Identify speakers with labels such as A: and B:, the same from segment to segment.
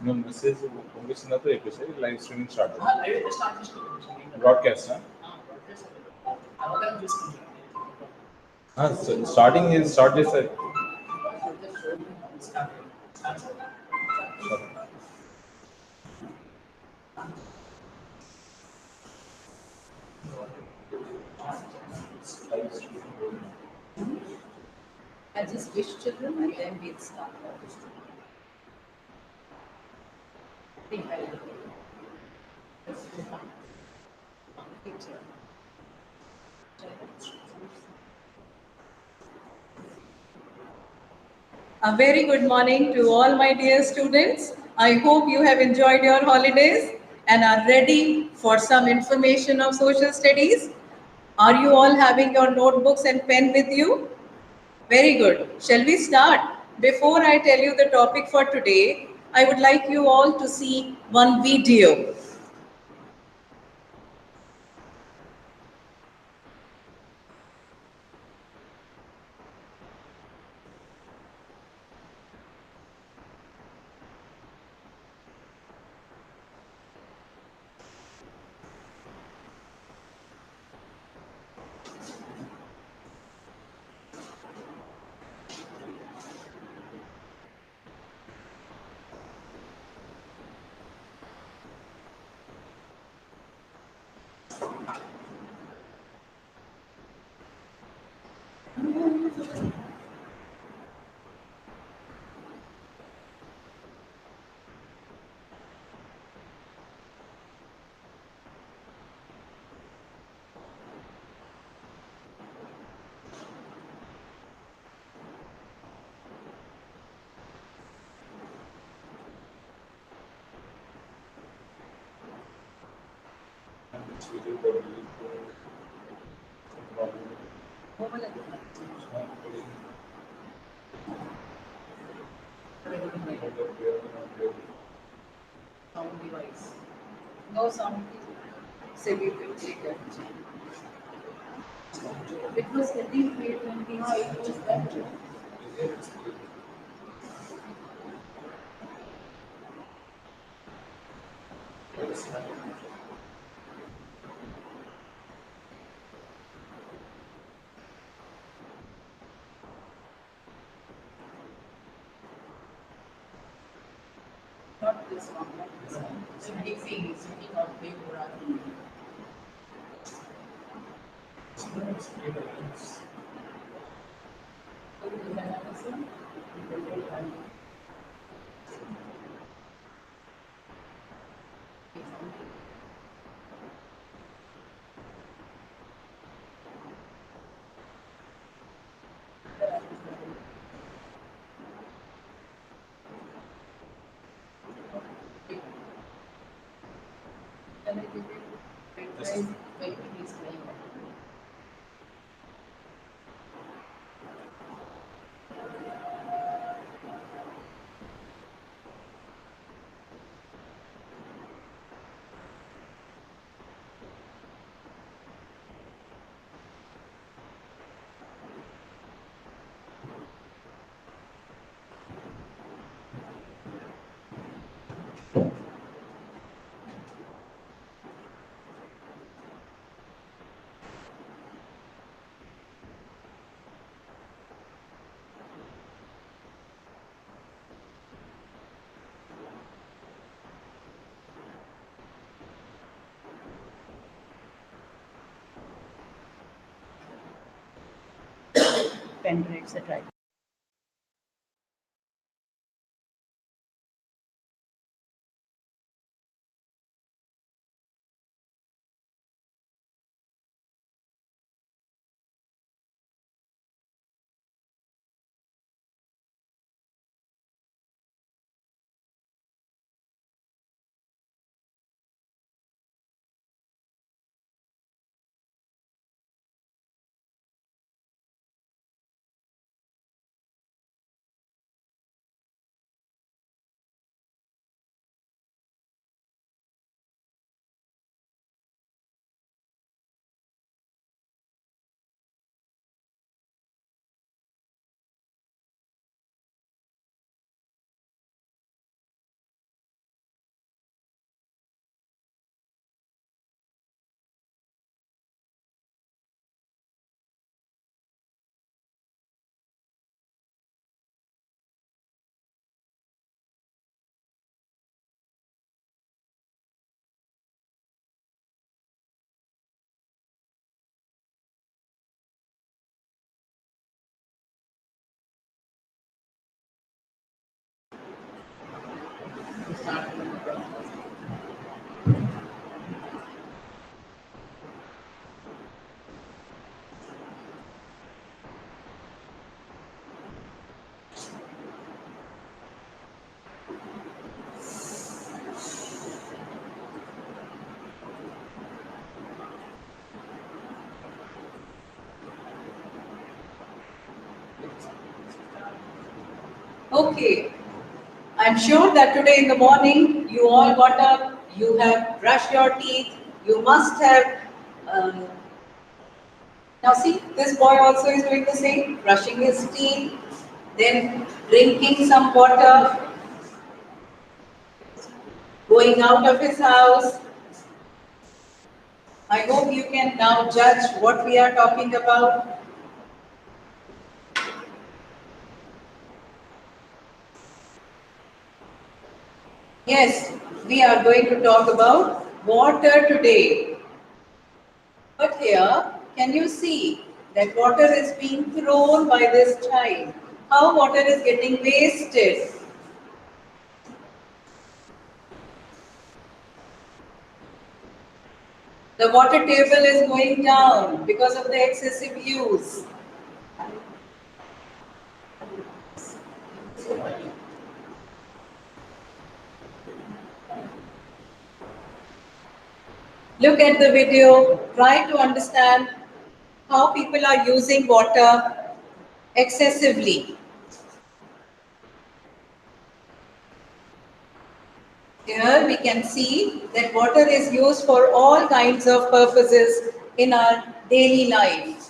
A: నువ్వు మెసేజ్ పంపించిన తర్వాత చెప్పేసి live streaming start broadcast starting start చేస్తారు.
B: I just wish children and then we'll start. A very good morning to all my dear students. I hope you have enjoyed your holidays and are ready for some information of social studies. Are you all having your notebooks and pen with you? Very good. Shall we start? Before I tell you the topic for today, I would like you all to see one video. Sound device. No sound. Say we will take it. It was healthy when we it was better. Not this one, not this one. So big thing is sitting on paper. Pen drives, etc. Okay, I'm sure that today in the morning you all got up, you have brushed your teeth, you must have. Um, Now, see, this boy also is doing the same, brushing his teeth, then drinking some water, going out of his house. I hope you can now judge what we are talking about. Yes, we are going to talk about water today. But here, can you see that water is being thrown by this child? How water is getting wasted? The water table is going down because of the excessive use. Look at the video, try to understand how people are using water excessively. Here we can see that water is used for all kinds of purposes in our daily life.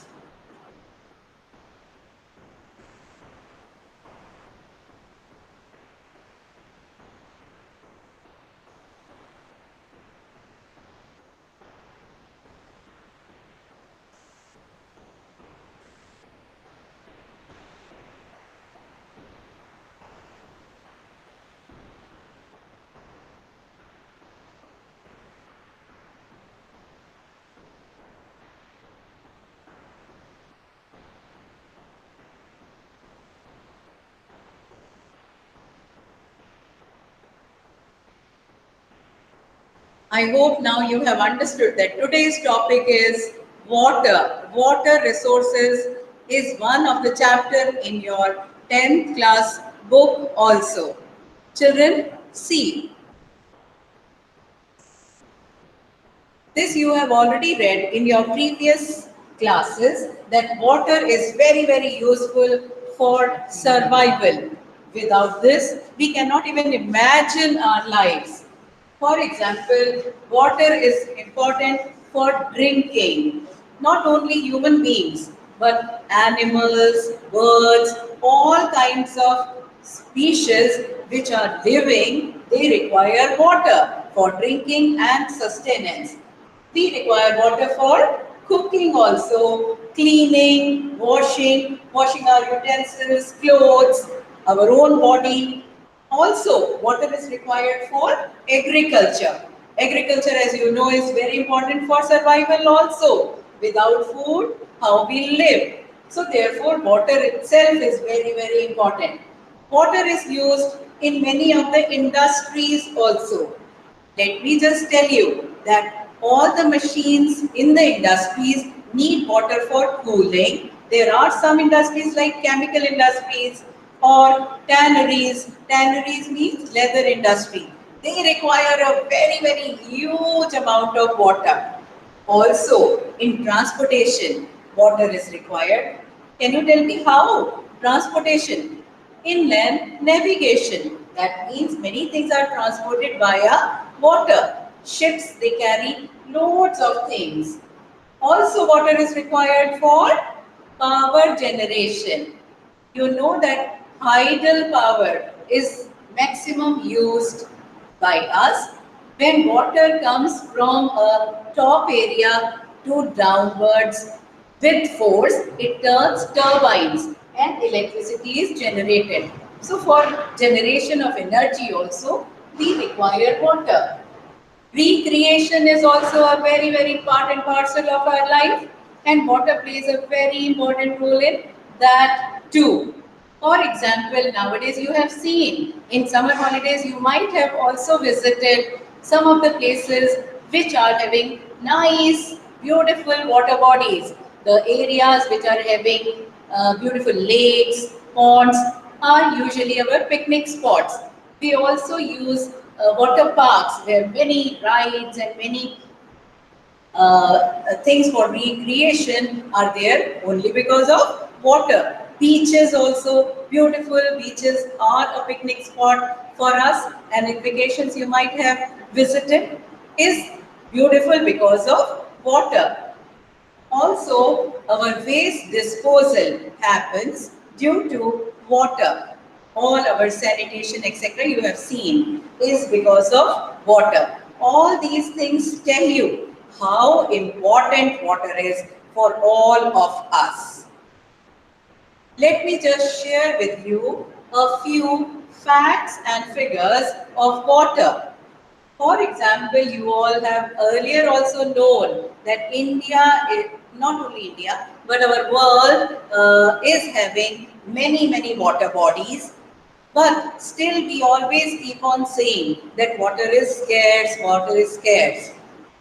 B: I hope now you have understood that today's topic is water. Water resources is one of the chapter in your 10th class book also. Children, see, this you have already read in your previous classes that water is very, very useful for survival. Without this, we cannot even imagine our lives. For example, water is important for drinking. Not only human beings, but animals, birds, all kinds of species which are living, they require water for drinking and sustenance. We require water for cooking also, cleaning, washing our utensils, clothes, our own body. Also, water is required for agriculture. Agriculture, as you know, is very important for survival also. Without food, how we live? So therefore, water itself is very, very important. Water is used in many of the industries also. Let me just tell you that all the machines in the industries need water for cooling. There are some industries like chemical industries or tanneries. Tanneries means leather industry. They require a very, very huge amount of water. Also, in transportation, water is required. Can you tell me how? Transportation. Inland navigation. That means many things are transported via water. Ships, they carry loads of things. Also, water is required for power generation. You know that tidal power is maximum used by us when water comes from a top area to downwards with force, it turns turbines and electricity is generated. So for generation of energy also, we require water. Recreation is also a very, very part and parcel of our life, and water plays a very important role in that too. For example, nowadays you have seen in summer holidays, you might have also visited some of the places which are having nice, beautiful water bodies. The areas which are having beautiful lakes, ponds are usually our picnic spots. We also use water parks where many rides and many things for recreation are there only because of water. Beaches also, beautiful beaches are a picnic spot for us, and in vacations you might have visited is beautiful because of water. Also, our waste disposal happens due to water. All our sanitation, etc., you have seen, is because of water. All these things tell you how important water is for all of us. Let me just share with you a few facts and figures of water. For example, you all have earlier also known that India, is, not only India, but our world is having many water bodies. But still, we always keep on saying that water is scarce, water is scarce.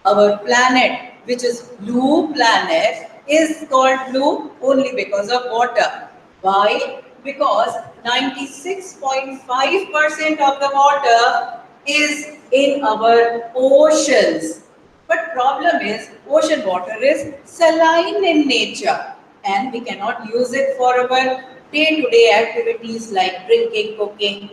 B: Our planet, which is blue planet, is called blue only because of water. Why? Because 96.5% of the water is in our oceans. But problem is, ocean water is saline in nature and we cannot use it for our day-to-day activities like drinking, cooking,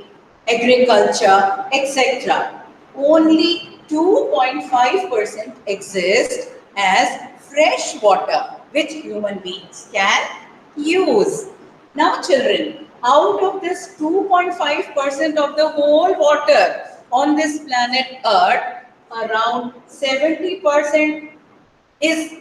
B: agriculture, etc. Only 2.5% exist as fresh water, which human beings can use. Now, children, out of this 2.5% of the whole water on this planet Earth, around 70% is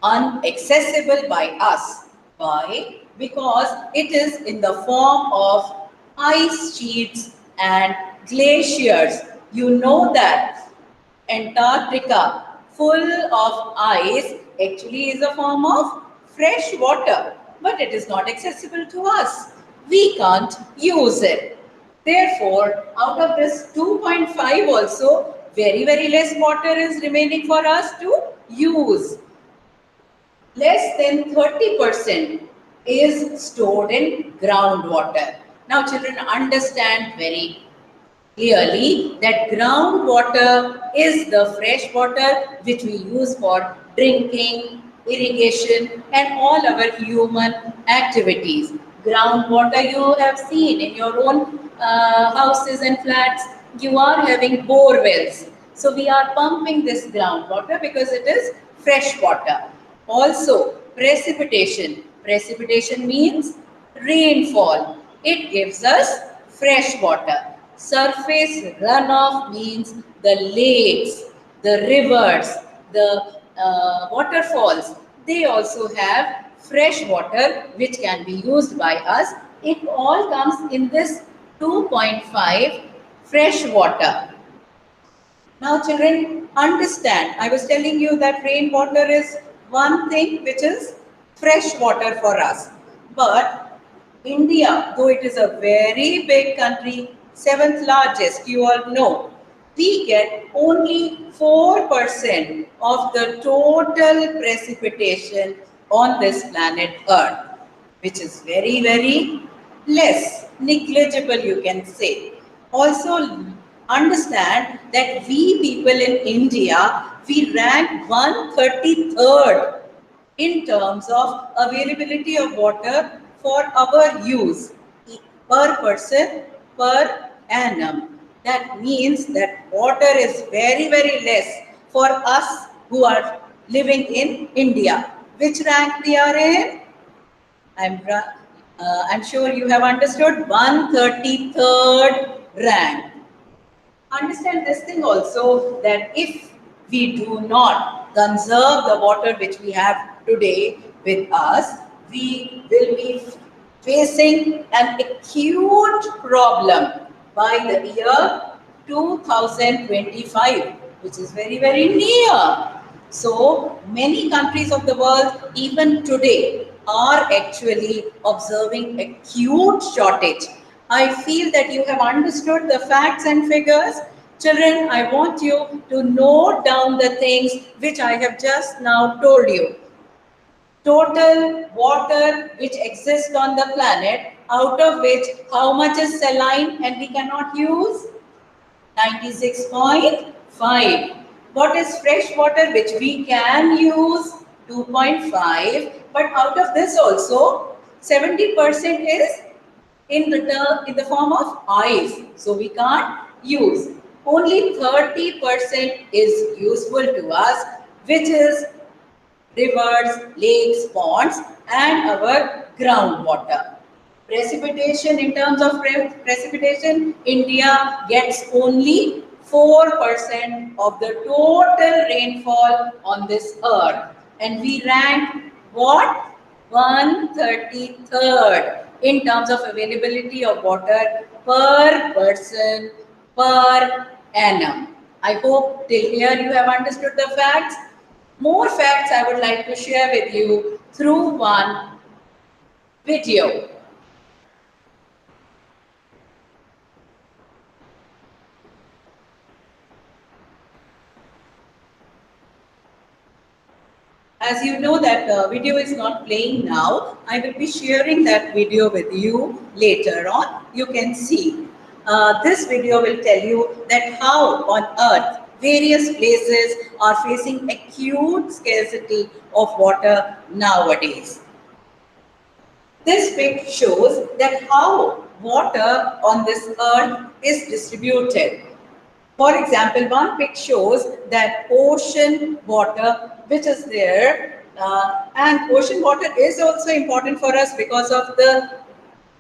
B: unaccessible by us. Why? Because it is in the form of ice sheets and glaciers. You know that Antarctica, full of ice, actually is a form of fresh water, but it is not accessible to us. We can't use it. Therefore, out of this 2.5 also, very less water is remaining for us to use. Less than 30% is stored in groundwater. Now, children, understand very clearly that groundwater is the fresh water which we use for drinking, irrigation, and all our human activities. Groundwater you have seen in your own houses and flats. You are having bore wells. So we are pumping this groundwater because it is fresh water. Also, precipitation. Precipitation means rainfall. It gives us fresh water. Surface runoff means the lakes, the rivers, the waterfalls. They also have fresh water which can be used by us. It all comes in this 2.5 fresh water. Now, children, understand. I was telling you that rainwater is one thing which is fresh water for us. But India, though it is a very big country, seventh largest, you all know, we get only 4% of the total precipitation on this planet Earth, which is very less, negligible, you can say. Also, understand that we people in India, we rank 133rd in terms of availability of water for our use per person per annum. That means that water is very less for us who are living in India. Which rank we are in? I'm sure you have understood 133rd rank. Understand this thing also that if we do not conserve the water which we have today with us, we will be facing an acute problem by the year 2025, which is very near. So many countries of the world, even today, are actually observing acute shortage. I feel that you have understood the facts and figures. Children, I want you to note down the things which I have just now told you. Total water which exists on the planet, out of which how much is saline and we cannot use? 96.5. What is fresh water which we can use? 2.5. But out of this also, 70% is in the form of ice. So we can't use. Only 30% is useful to us, which is rivers, lakes, ponds, and our groundwater. Precipitation, in terms of precipitation, India gets only 4% of the total rainfall on this earth. And we rank what? 133rd in terms of availability of water per person per annum. I hope till here you have understood the facts. More facts I would like to share with you through one video. As you know that the video is not playing now, I will be sharing that video with you later on. You can see. This video will tell you that how on earth various places are facing acute scarcity of water nowadays. This pic shows that how water on this earth is distributed. For example, one pic shows that ocean water which is there, and ocean water is also important for us because of the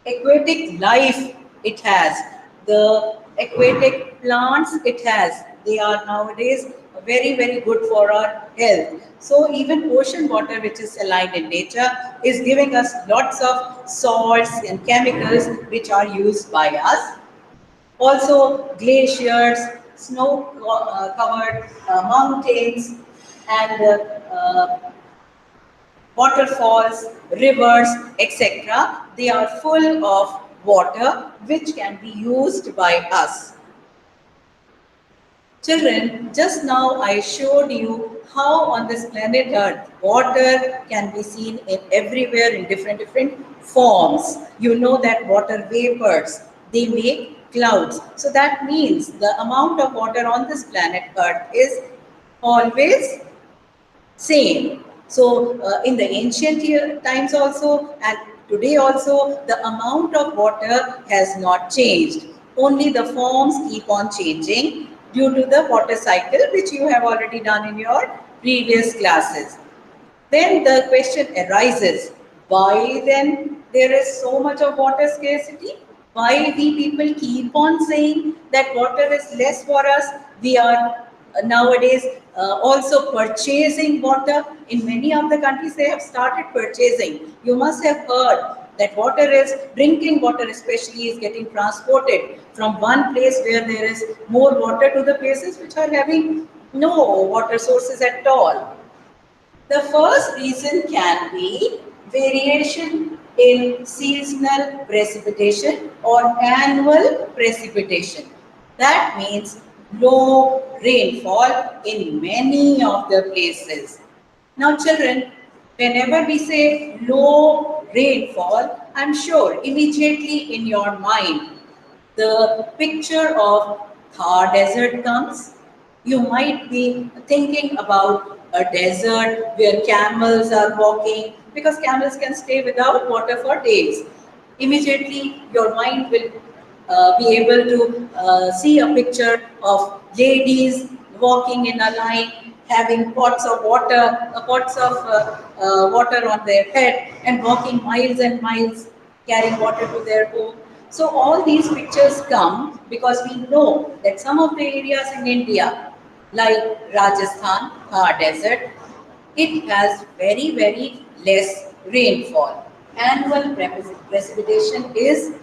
B: aquatic life it has, the aquatic plants it has. They are nowadays very, very good for our health. So even ocean water, which is saline in nature, is giving us lots of salts and chemicals which are used by us. Also glaciers, snow-covered mountains, and waterfalls, rivers, etc. They are full of water which can be used by us. Children, just now I showed you how on this planet Earth water can be seen in everywhere in different forms. You know that water vapors, they make clouds. So that means the amount of water on this planet Earth is always same. So in the ancient times also and today also, the amount of water has not changed. Only the forms keep on changing due to the water cycle, which you have already done in your previous classes. Then the question arises, why then there is so much of water scarcity? Why we people keep on saying that water is less for us? We are nowadays also purchasing water. In many of the countries, they have started purchasing. You must have heard that drinking water especially is getting transported from one place where there is more water to the places which are having no water sources at all. The first reason can be variation in seasonal precipitation or annual precipitation. That means low rainfall in many of the places. Now children, whenever we say low rainfall, I'm sure immediately in your mind the picture of Thar Desert comes. You might be thinking about a desert where camels are walking, because camels can stay without water for days. Immediately your mind will be able to see a picture of ladies walking in a line, having pots of water, water on their head, and walking miles and miles, carrying water to their home. So all these pictures come because we know that some of the areas in India, like Rajasthan, Thar Desert, it has very, very less rainfall. Annual precipitation is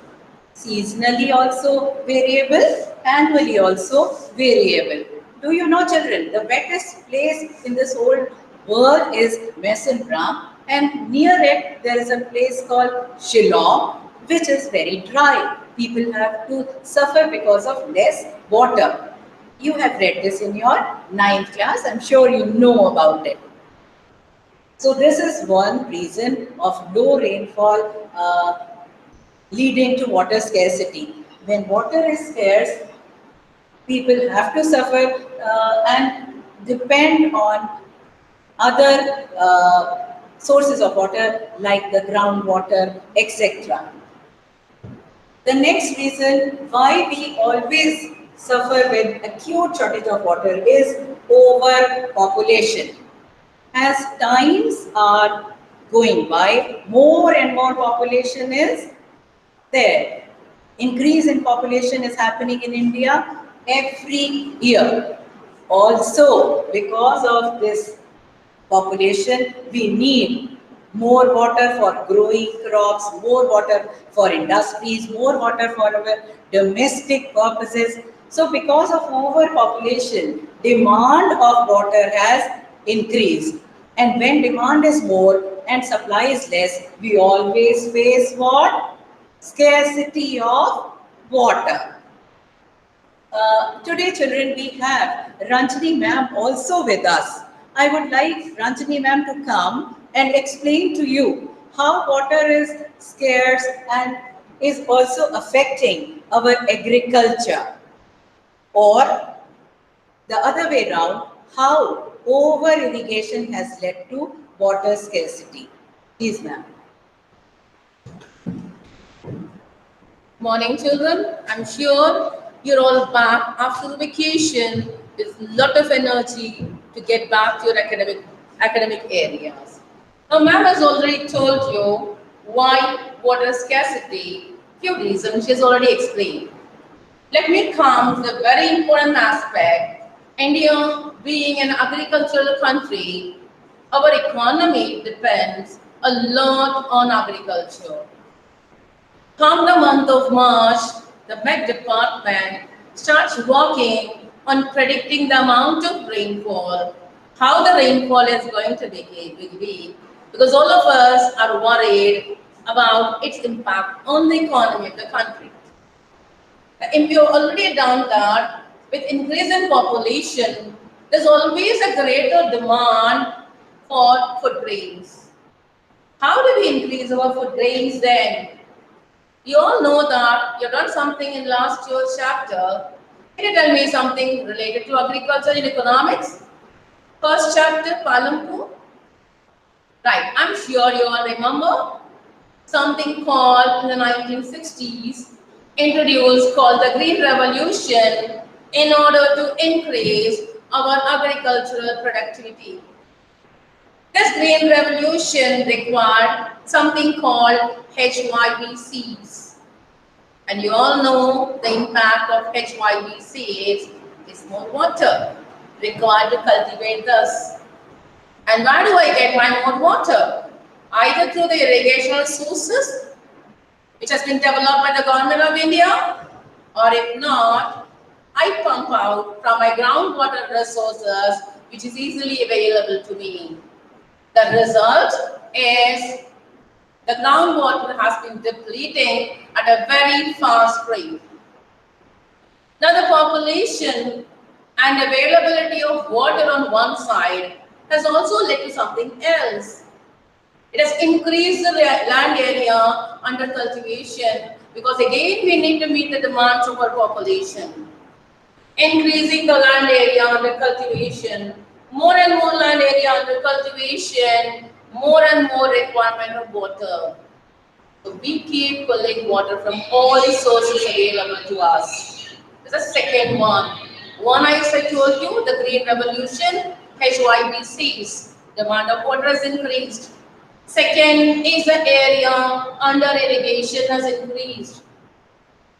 B: seasonally also variable, annually also variable. Do you know children, the wettest place in this whole world is Mawsynram, and near it there is a place called Shillong, which is very dry. People have to suffer because of less water. You have read this in your ninth class. I'm sure you know about it. So this is one reason of low rainfall leading to water scarcity. When water is scarce, people have to suffer and depend on other sources of water like the groundwater, etc. The next reason why we always suffer with acute shortage of water is overpopulation. As times are going by, more and more population is there. Increase in population is happening in India every year. Also, because of this population, we need more water for growing crops, more water for industries, more water for our domestic purposes. So because of overpopulation, demand of water has increased. And when demand is more and supply is less, we always face what? Scarcity of water. Today, children, we have Ranjani ma'am also with us. I would like Ranjani ma'am to come and explain to you how water is scarce and is also affecting our agriculture, or the other way around, how over irrigation has led to water scarcity. Please, ma'am.
C: Morning, children. I'm sure you're all back after the vacation with a lot of energy to get back to your academic areas. Now, ma'am has already told you why water scarcity. Few reasons she has already explained. Let me come to the very important aspect. India being an agricultural country, our economy depends a lot on agriculture. Come the month of March, the Met Department starts working on predicting the amount of rainfall, how the rainfall is going to be, because all of us are worried about its impact on the economy of the country. If you already done that, with increase in population, there's always a greater demand for food grains. How do we increase our food grains then? You all know that you've done something in last year's chapter. Can you tell me something related to agriculture and economics? First chapter, Palanpur. Right, I'm sure you all remember something called in the 1960s, introduced called the Green Revolution in order to increase our agricultural productivity. This Green Revolution required something called HYBCs. And you all know the impact of HYBCs is more water required to cultivate this. And where do I get my more water? Either through the irrigational sources, which has been developed by the government of India, or if not, I pump out from my groundwater resources, which is easily available to me. The result is the groundwater has been depleting at a very fast rate. Now the population and availability of water on one side has also led to something else. It has increased the land area under cultivation because again we need to meet the demands of our population. Increasing the land area under cultivation, more and more land area under cultivation, more and more requirement of water. So we keep pulling water from all sources available to us. This is the second one. One I told you, the Green Revolution, HYBCs, demand of water has increased. Second is the area under irrigation has increased.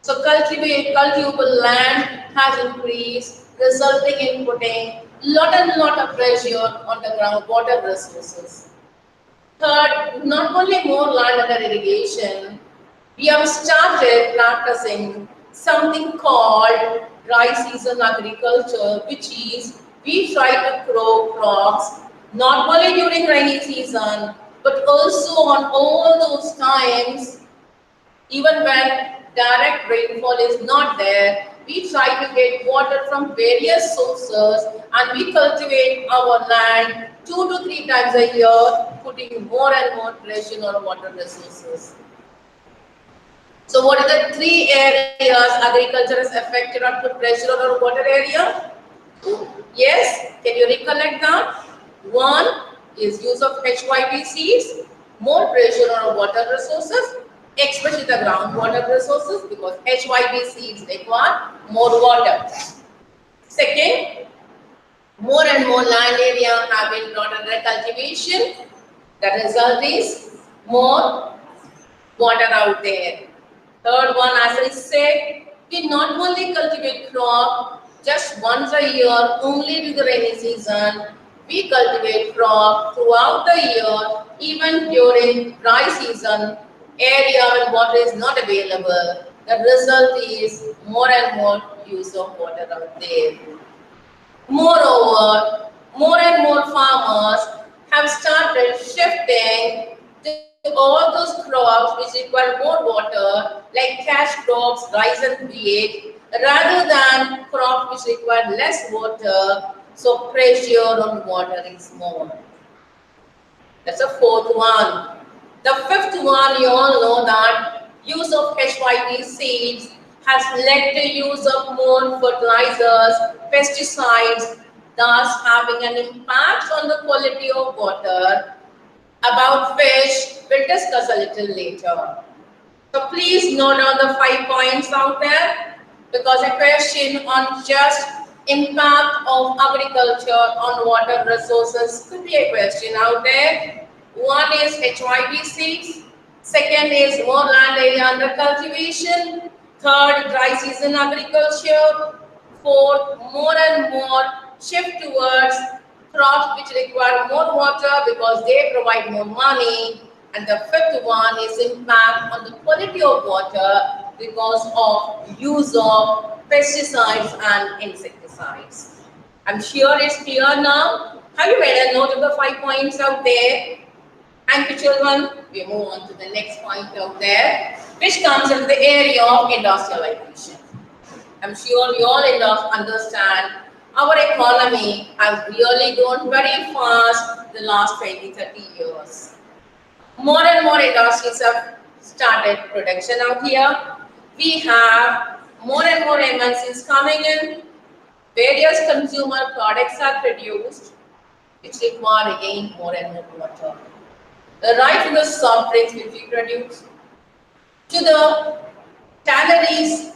C: So cultivable land has increased, resulting in putting lot of pressure on the groundwater resources. Third, not only more land under irrigation, we have started practicing something called dry season agriculture, which is we try to grow crops not only during rainy season, but also on all those times, even when direct rainfall is not there, we try to get water from various sources and we cultivate our land 2 to 3 times a year, putting more and more pressure on water resources. So what are the 3 areas agriculture is affected or put pressure on our water area? Yes, can you recollect that? One is use of HYB seeds, more pressure on our water resources, especially the groundwater resources, because HYB seeds require more water. Second, more and more land area have been brought under cultivation. The result is more water out there. Third one, as I said, we not only cultivate crop just once a year, only during the rainy season. We cultivate crop throughout the year, even during dry season, area when water is not available. The result is more and more use of water out there. Moreover, more and more farmers have started shifting to all those crops which require more water, like cash crops, rice and wheat, rather than crops which require less water, so pressure on water is more. That's the fourth one. The fifth one, you all know that use of HYB seeds has led to use of more fertilizers, pesticides, thus having an impact on the quality of water. About which we'll discuss a little later. So please note down the 5 points out there, because a question on just impact of agriculture on water resources could be a question out there. One is HYB seeds. Second is more land area under cultivation. Third, dry season agriculture. Fourth, more and more shift towards crops which require more water because they provide more money. And the fifth one is impact on the quality of water because of use of pesticides and insecticides. I'm sure it's clear now. Have you made a note of the 5 points out there? Thank you, children. We move on to the next point out there, which comes into the area of industrialization. I'm sure you all understand our economy has really grown very fast the last 20-30 years. More and more industries have started production out here. We have more and more MNCs coming in. Various consumer products are produced, which require again more and more water. Right from the soft drinks which we produce, to the tanneries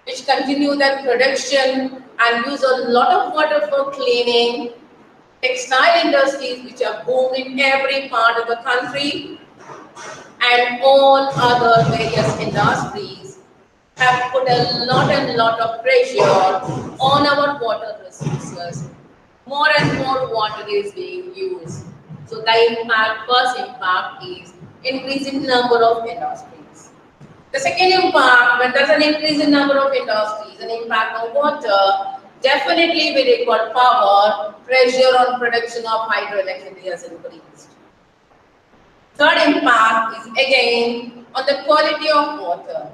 C: which continue their production and use a lot of water for cleaning, textile industries which are booming in every part of the country, and all other various industries have put a lot of pressure on our water resources. More and more water is being used. So the first impact is increasing number of industries. The second impact, when there's an increase in number of industries, an impact on water, definitely we require power, pressure on production of hydroelectricity has increased. Third impact is again on the quality of water.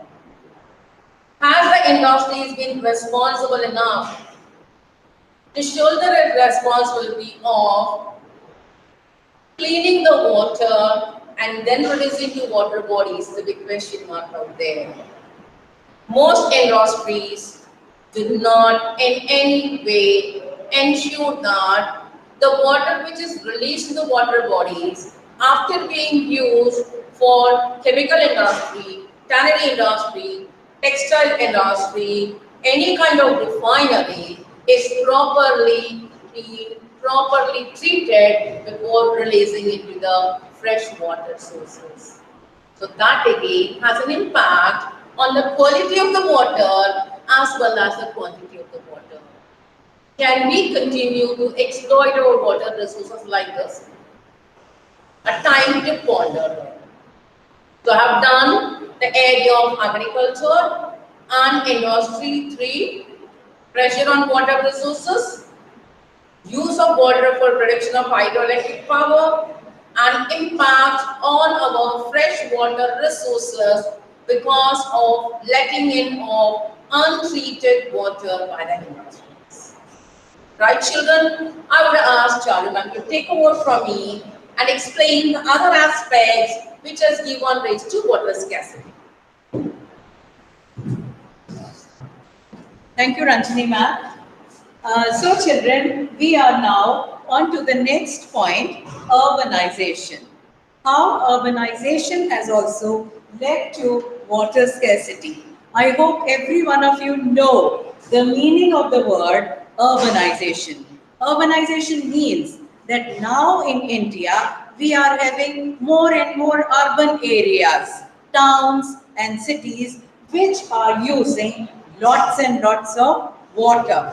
C: Has the industries been responsible enough to shoulder a responsibility of cleaning the water and then releasing to water bodies? Is a big question mark out there. Most industries do not in any way ensure that the water which is released to the water bodies after being used for chemical industry, tannery industry, textile industry, any kind of refinery is properly cleaned, properly treated before releasing into the fresh water sources. So that again has an impact on the quality of the water as well as the quantity of the water. Can we continue to exploit our water resources like this? A time to ponder. So I have done the area of agriculture and industry 3, pressure on water resources, use of water for production of hydroelectric power, and impact on our freshwater resources because of letting in of untreated water by the industries. Right, children? I would ask Charu ma'am to take over from me and explain the other aspects which has given rise to water scarcity.
B: Thank you, Ranjini ma'am. So children, we are now on to the next point, urbanization. How urbanization has also led to water scarcity. I hope every one of you know the meaning of the word urbanization. Urbanization means that now in India, we are having more and more urban areas, towns and cities which are using lots and lots of water.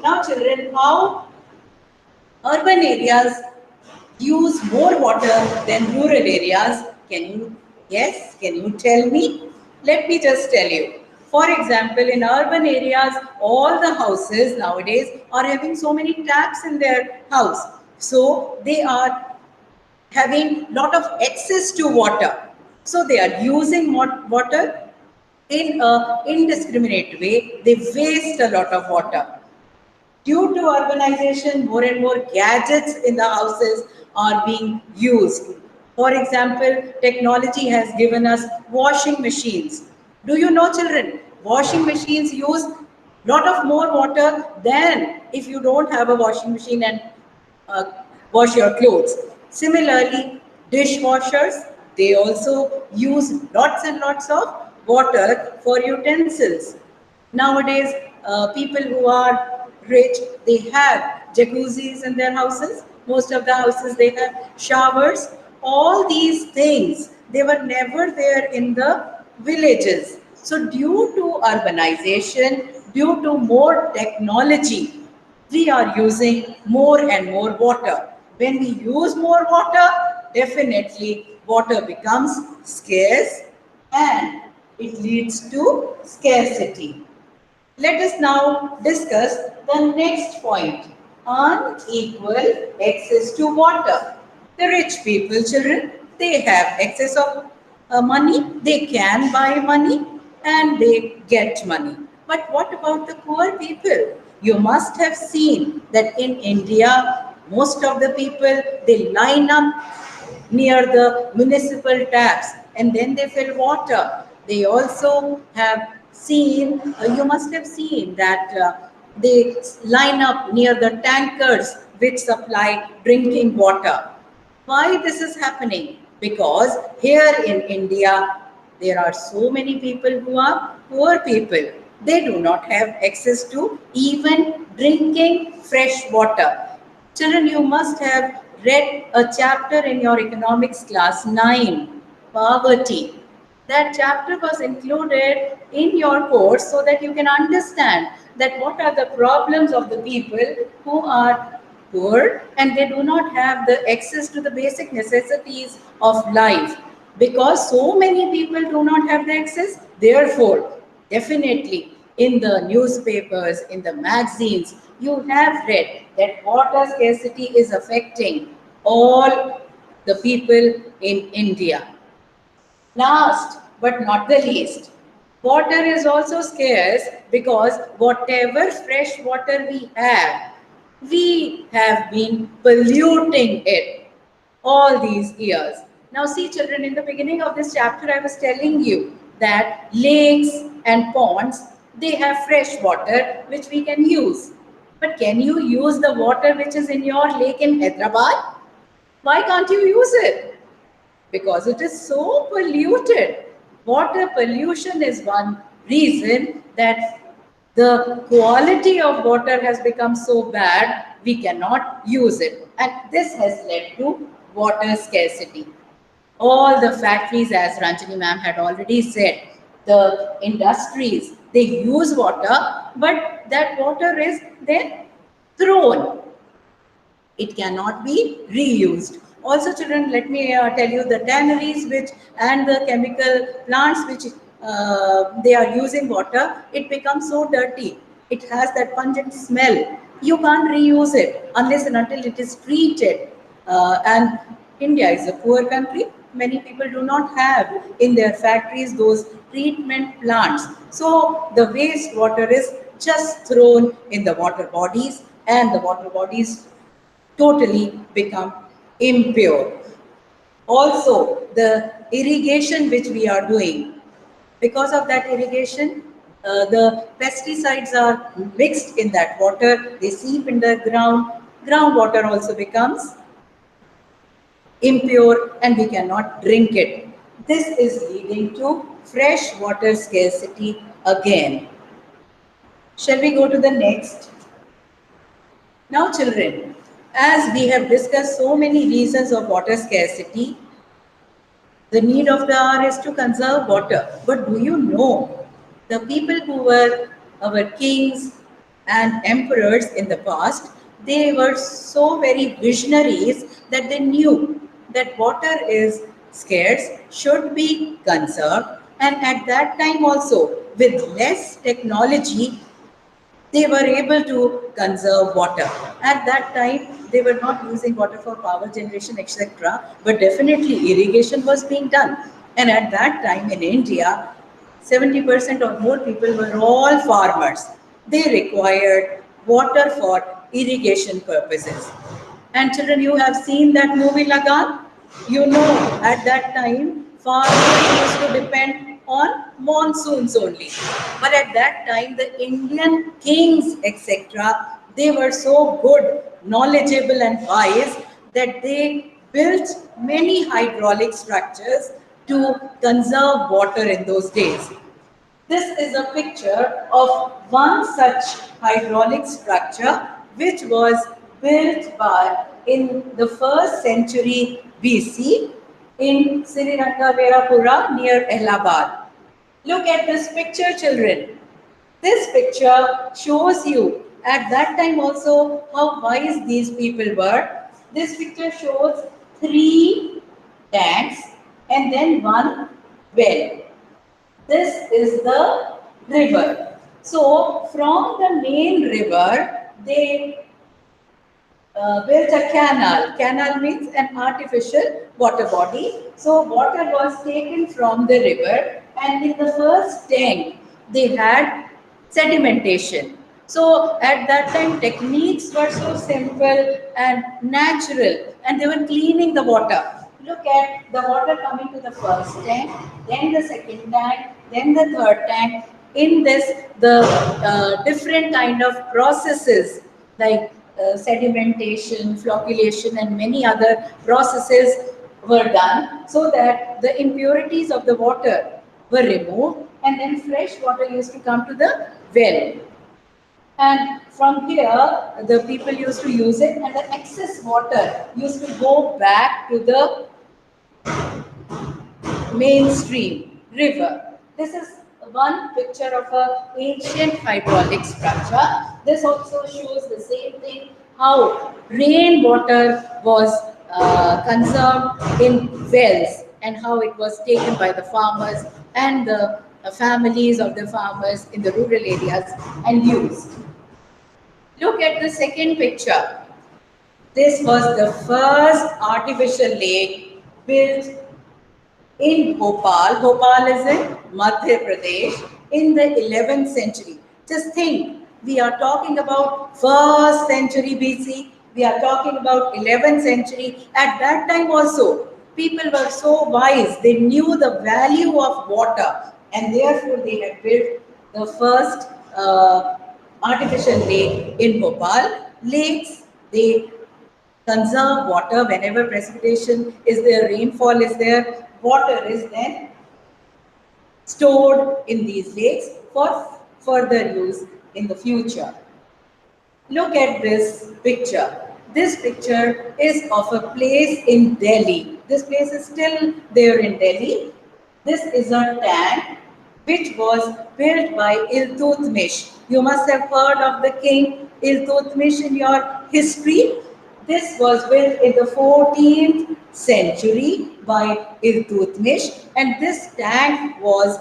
B: Now children, how urban areas use more water than rural areas? Can you guess? Can you tell me? Let me just tell you. For example, in urban areas, all the houses nowadays are having so many taps in their house. So they are having lot of access to water. So they are using water in a indiscriminate way. They waste a lot of water. Due to urbanization, more and more gadgets in the houses are being used. For example, technology has given us washing machines. Do you know, children, washing machines use lot of more water than if you don't have a washing machine and uh, wash your clothes. Similarly, dishwashers, they also use lots and lots of water for utensils. Nowadays, people who are rich, they have jacuzzis in their houses. Most of the houses, they have showers. All these things, they were never there in the villages. So due to urbanization, due to more technology, we are using more and more water. When we use more water, definitely water becomes scarce and it leads to scarcity. Let us now discuss the next point, unequal access to water. The rich people, children, they have access of money, they can buy money and they get money. But what about the poor people? You must have seen that in India, most of the people, they line up near the municipal taps and then they fill water. They also have seen, you must have seen that they line up near the tankers which supply drinking water. Why this is happening? Because here in India, there are so many people who are poor people. They do not have access to even drinking fresh water. Children, you must have read a chapter in your economics class 9, poverty. That chapter was included in your course so that you can understand that what are the problems of the people who are poor and they do not have the access to the basic necessities of life. Because so many people do not have the access, therefore, definitely in the newspapers, in the magazines, you have read that water scarcity is affecting all the people in India. Last but not the least, water is also scarce because whatever fresh water we have been polluting it all these years. Now see children, in the beginning of this chapter, I was telling you that lakes and ponds, they have fresh water which we can use. But can you use the water which is in your lake in Hyderabad? Why can't you use it? Because it is so polluted. Water pollution is one reason that the quality of water has become so bad, we cannot use it. And this has led to water scarcity. All the factories, as Ranjani ma'am had already said, the industries, they use water, but that water is then thrown. It cannot be reused. Also children, let me tell you the tanneries which and the chemical plants which they are using water, it becomes so dirty. It has that pungent smell. You can't reuse it unless and until it is treated and India is a poor country. Many people do not have in their factories those treatment plants. So the wastewater is just thrown in the water bodies, and the water bodies totally become impure. Also, the irrigation which we are doing, because of that irrigation, the pesticides are mixed in that water, they seep in the ground, groundwater also becomes impure and we cannot drink it. This is leading to fresh water scarcity again. Shall we go to the next? Now children, as we have discussed so many reasons of water scarcity, the need of the hour is to conserve water. But do you know the people who were our kings and emperors in the past, they were so very visionaries that they knew that water is scarce, should be conserved, and at that time also, with less technology, they were able to conserve water. At that time, they were not using water for power generation, etc. But definitely irrigation was being done. And at that time in India, 70% or more people were all farmers. They required water for irrigation purposes. And children, you have seen that movie Lagan? You know, at that time, farmers used to depend on monsoons only. But at that time, the Indian kings, etc., they were so good, knowledgeable, and wise that they built many hydraulic structures to conserve water in those days. This is a picture of one such hydraulic structure which was built by in the 1st century BC in Srirangaverapuram near Allahabad. Look at this picture, children. This picture shows you at that time also how wise these people were. This picture shows 3 tanks and then 1 well. This is the river. So from the main river, they built a canal. Canal means an artificial water body. So water was taken from the river, and in the first tank, they had sedimentation. So at that time, techniques were so simple and natural, and they were cleaning the water. Look at the water coming to the first tank, then the second tank, then the third tank. In this, the different kind of processes like sedimentation, flocculation, and many other processes were done so that the impurities of the water were removed, and then fresh water used to come to the well. And from here, the people used to use it, and the excess water used to go back to the mainstream river. This is one picture of an ancient hydraulic structure. This also shows the same thing, how rainwater was conserved in wells and how it was taken by the farmers and the families of the farmers in the rural areas and used. Look at the second picture. This was the first artificial lake built in Bhopal. Bhopal is in Madhya Pradesh in the 11th century. Just think, we are talking about 1st century BC, we are talking about 11th century. At that time also, people were so wise, they knew the value of water, and therefore they had built the first artificial lake in Bhopal. Lakes, they conserve water whenever precipitation is there, rainfall is there, water is then stored in these lakes for further use in the future. Look at this picture. This picture is of a place in Delhi. This place is still there in Delhi. This is a tank which was built by Iltutmish. You must have heard of the king Iltutmish in your history. This was built in the 14th century by Iltutmish, and this tank was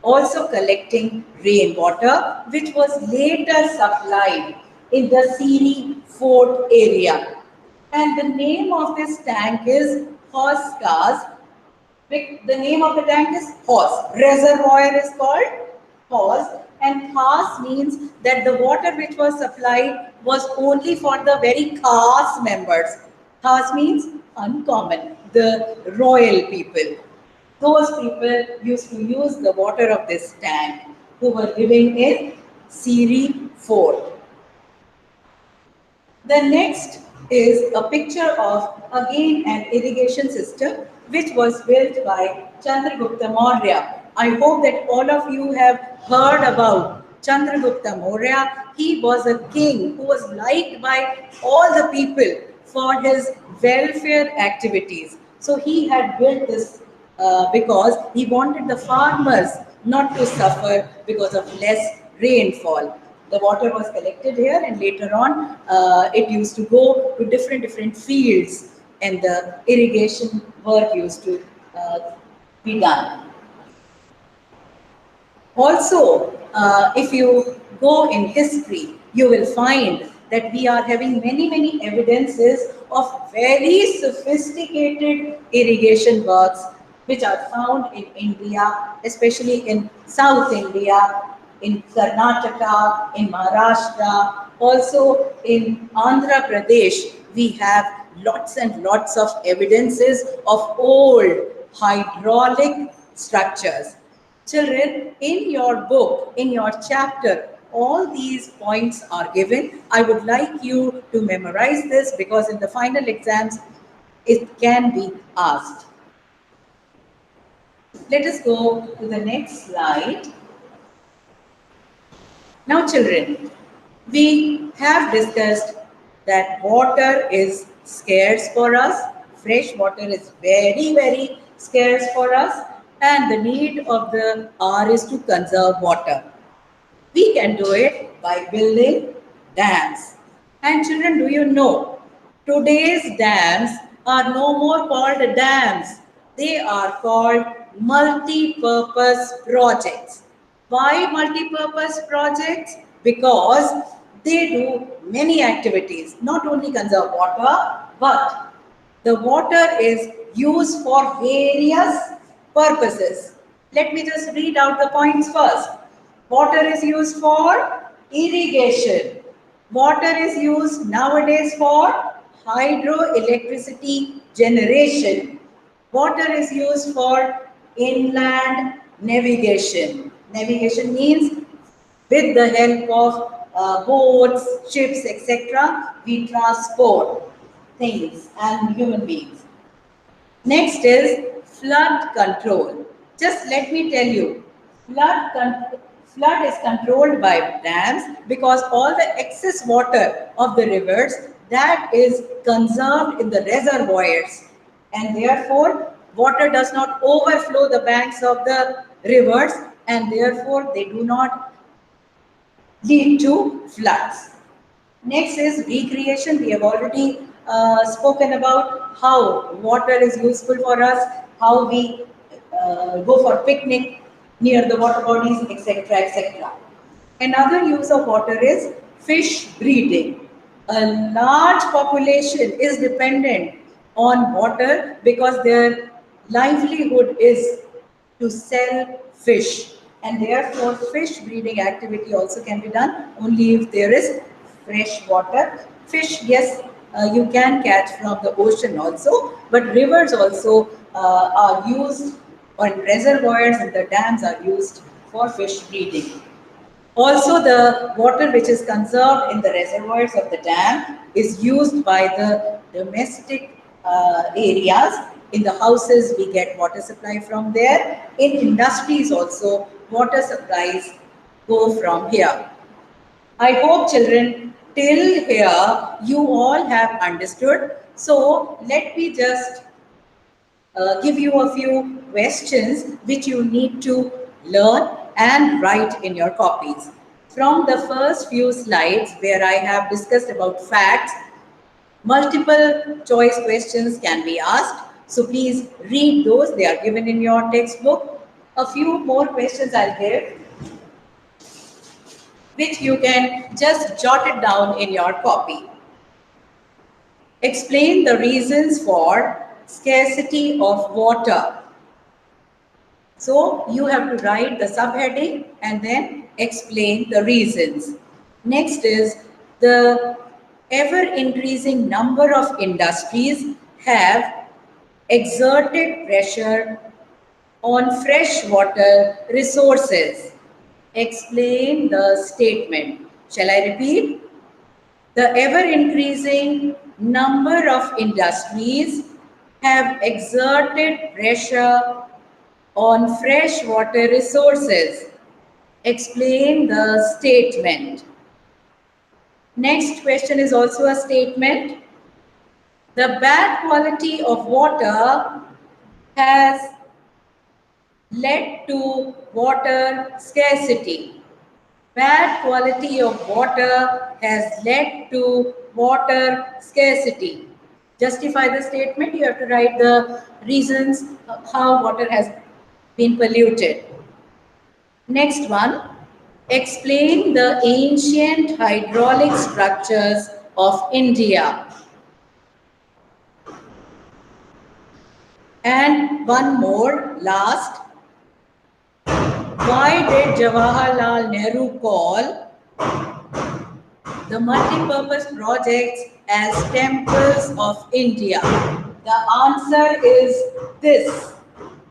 B: also collecting rainwater, which was later supplied in the Siri fort area. And the name of this tank is horse cars. The name of the tank is horse. Reservoir is called horse, and khas means that the water which was supplied was only for the very khas members. Khas means uncommon, the royal people. Those people used to use the water of this tank who were living in Siri Fort. The next is a picture of again an irrigation system which was built by Chandragupta Maurya. I hope that all of you have heard about Chandragupta Maurya. He was a king who was liked by all the people for his welfare activities. So he had built this because he wanted the farmers not to suffer because of less rainfall. The water was collected here, and later on it used to go to different fields, and the irrigation work used to be done. Also, if you go in history, you will find that we are having many evidences of very sophisticated irrigation works which are found in India, especially in South India, in Karnataka, in Maharashtra, also in Andhra Pradesh. We have lots and lots of evidences of old hydraulic structures. Children, in your book, in your chapter, all these points are given. I would like you to memorize this because in the final exams, it can be asked. Let us go to the next slide. Now, children, we have discussed that water is scarce for us. Fresh water is very scarce for us, and the need of the hour is to conserve water. We can do it by building dams. And children, do you know, today's dams are no more called dams. They are called multi-purpose projects. Why multi-purpose projects? Because they do many activities, not only conserve water, but the water is used for various purposes. Let me just read out the points first. Water is used for irrigation. Water is used nowadays for hydroelectricity generation. Water is used for inland navigation. Navigation means with the help of boats, ships, etc., we transport things and human beings. Next is flood control. Just let me tell you, flood is controlled by dams because all the excess water of the rivers that is conserved in the reservoirs, and therefore water does not overflow the banks of the rivers, and therefore they do not lead to floods. Next is recreation. We have already spoken about how water is useful for us, how we go for picnic near the water bodies, etc., etc. Another use of water is fish breeding. A large population is dependent on water because their livelihood is to sell fish, and therefore fish breeding activity also can be done only if there is fresh water. Fish, yes, you can catch from the ocean also, but rivers also are used, or reservoirs and the dams are used for fish breeding. Also, the water which is conserved in the reservoirs of the dam is used by the domestic areas. In the houses, we get water supply from there. In industries also, water supplies go from here. I hope, children, till here you all have understood. So let me just give you a few questions which you need to learn and write in your copies. From the first few slides where I have discussed about facts, multiple choice questions can be asked. So please read those. They are given in your textbook. A few more questions I'll give, which you can just jot it down in your copy. Explain the reasons for scarcity of water. So you have to write the subheading and then explain the reasons. Next is the ever increasing number of industries have exerted pressure on freshwater resources. Explain the statement. Shall I repeat? The ever increasing number of industries have exerted pressure on freshwater resources. Explain the statement. Next question is also a statement. The bad quality of water has led to water scarcity. Bad quality of water has led to water scarcity. Justify the statement. You have to write the reasons how water has been polluted. Next one, explain the ancient hydraulic structures of India. And one more, last. Why did Jawaharlal Nehru call the multi-purpose projects as temples of India? The answer is this.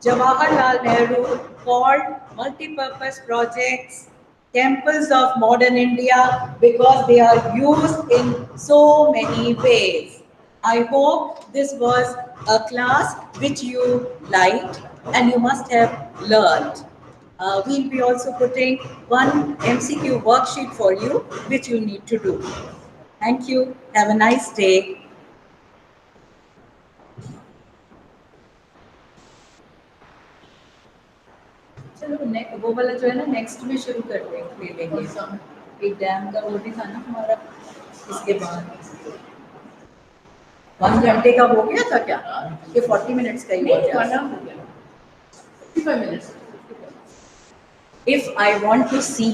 B: Jawaharlal Nehru called multi-purpose projects temples of modern India because they are used in so many ways. I hope this was a class which you liked and you must have learned. We'll be also putting one MCQ worksheet for you, which you need to do. Thank you. Have a nice day. चलो वो वाला जो है ना next में शुरू कर ले लेंगे एक डैम का वो भी था ना हमारा इसके बाद 1 घंटे का हो गया था क्या ये 40 मिनट्स का ही हो गया 55 minutes. If I want to see